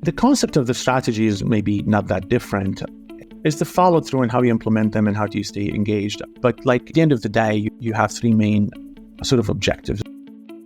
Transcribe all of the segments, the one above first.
The concept of the strategy is maybe not that different. It's the follow through and how you implement them and how do you stay engaged. But like at the end of the day, you have three main sort of objectives.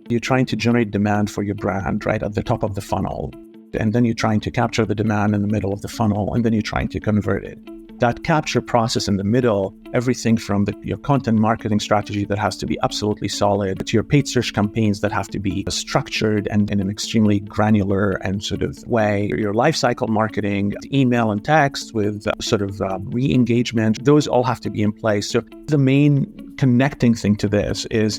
You're trying to generate demand for your brand right at the top of the funnel. And then you're trying to capture the demand in the middle of the funnel, and then you're trying to convert it. That capture process in the middle, everything from your content marketing strategy that has to be absolutely solid, to your paid search campaigns that have to be structured and in an extremely granular and sort of way, your lifecycle marketing, email and text with sort of re-engagement, those all have to be in place. So the main connecting thing to this is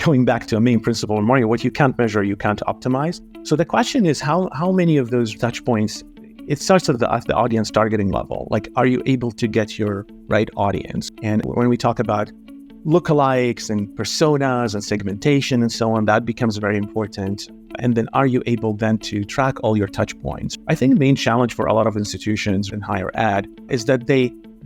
going back to a main principle in marketing: what you can't measure, you can't optimize. So the question is how many of those touch points. It starts at the audience targeting level. Like, are you able to get your right audience? And when we talk about lookalikes and personas and segmentation and so on, that becomes very important. And then are you able then to track all your touch points? I think the main challenge for a lot of institutions in higher ed is that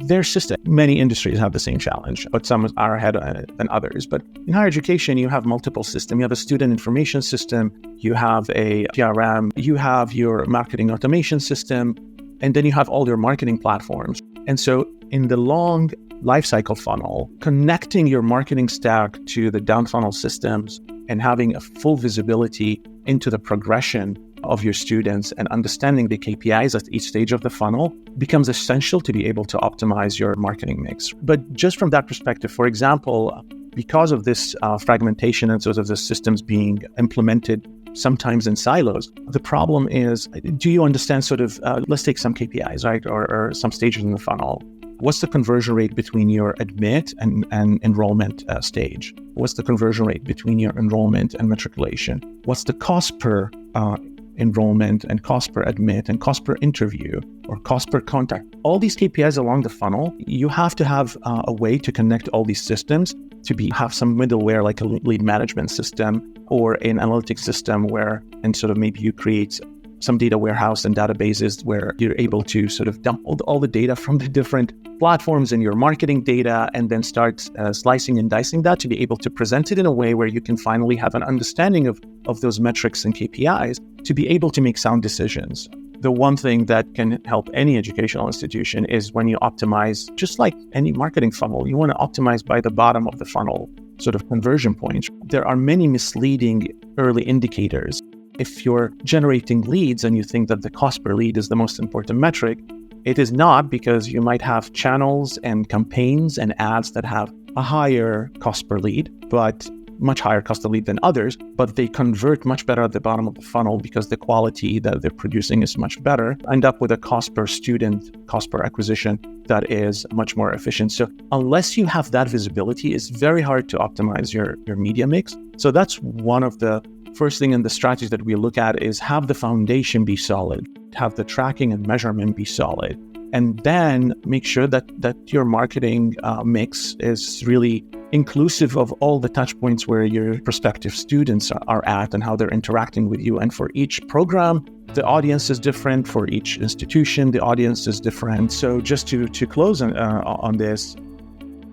their system, many industries have the same challenge, but some are ahead than others. But in higher education, you have multiple systems. You have a student information system, you have a CRM, you have your marketing automation system, and then you have all your marketing platforms. And so in the long lifecycle funnel, connecting your marketing stack to the down funnel systems and having a full visibility into the progression of your students and understanding the KPIs at each stage of the funnel becomes essential to be able to optimize your marketing mix. But just from that perspective, for example, because of this fragmentation and sort of the systems being implemented sometimes in silos, the problem is, do you understand sort of, let's take some KPIs, right, or some stages in the funnel. What's the conversion rate between your admit and enrollment stage? What's the conversion rate between your enrollment and matriculation? What's the cost per enrollment and cost per admit and cost per interview or cost per contact? All these KPIs along the funnel, you have to have a way to connect all these systems to have some middleware like a lead management system or an analytics system where, and sort of maybe you create some data warehouse and databases where you're able to sort of dump all the data from the different platforms in your marketing data and then start slicing and dicing that to be able to present it in a way where you can finally have an understanding of those metrics and KPIs to be able to make sound decisions. The one thing that can help any educational institution is when you optimize, just like any marketing funnel, you want to optimize by the bottom of the funnel sort of conversion points. There are many misleading early indicators. If you're generating leads and you think that the cost per lead is the most important metric, it is not, because you might have channels and campaigns and ads that have a higher cost per lead, but much higher cost of lead than others, but they convert much better at the bottom of the funnel because the quality that they're producing is much better. End up with a cost per student, cost per acquisition that is much more efficient. So unless you have that visibility, it's very hard to optimize your media mix. So that's one of the first thing in the strategy that we look at is have the foundation be solid, have the tracking and measurement be solid, and then make sure that your marketing mix is really inclusive of all the touch points where your prospective students are at and how they're interacting with you. And for each program, the audience is different. For each institution, the audience is different. So just to close on this,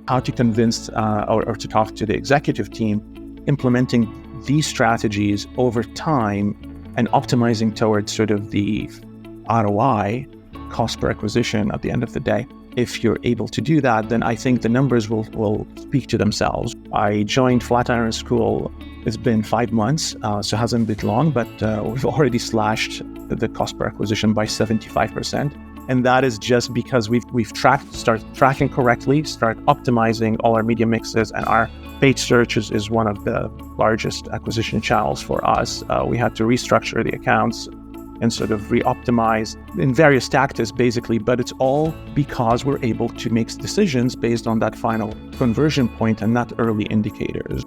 how to convince or to talk to the executive team, implementing these strategies over time and optimizing towards sort of the ROI, cost per acquisition at the end of the day. If you're able to do that, then I think the numbers will speak to themselves. I joined Flatiron School, it's been 5 months, so it hasn't been long, but we've already slashed the cost per acquisition by 75%. And that is just because we've start tracking correctly, start optimizing all our media mixes, and our paid search is one of the largest acquisition channels for us. We had to restructure the accounts and sort of re-optimize in various tactics, basically, but it's all because we're able to make decisions based on that final conversion point and not early indicators.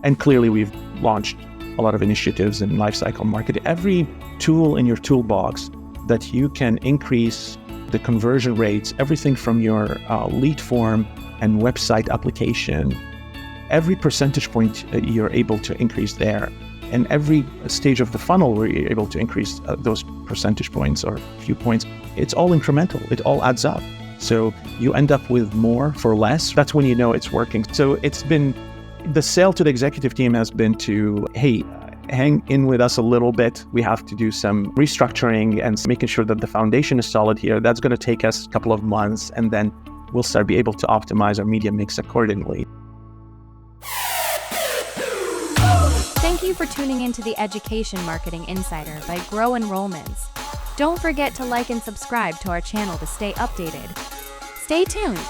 And clearly, we've launched a lot of initiatives in lifecycle marketing. Every tool in your toolbox that you can increase the conversion rates, everything from your lead form and website application, every percentage point you're able to increase there. And every stage of the funnel where you're able to increase those percentage points or a few points, it's all incremental. It all adds up. So you end up with more for less. That's when you know it's working. So it's been, the sale to the executive team has been to, hey, hang in with us a little bit. We have to do some restructuring and making sure that the foundation is solid here. That's going to take us a couple of months, and then we'll start be able to optimize our media mix accordingly. Thank you for tuning into the Education Marketing Insider by Grow Enrollments. Don't forget to like and subscribe to our channel to stay updated. Stay tuned.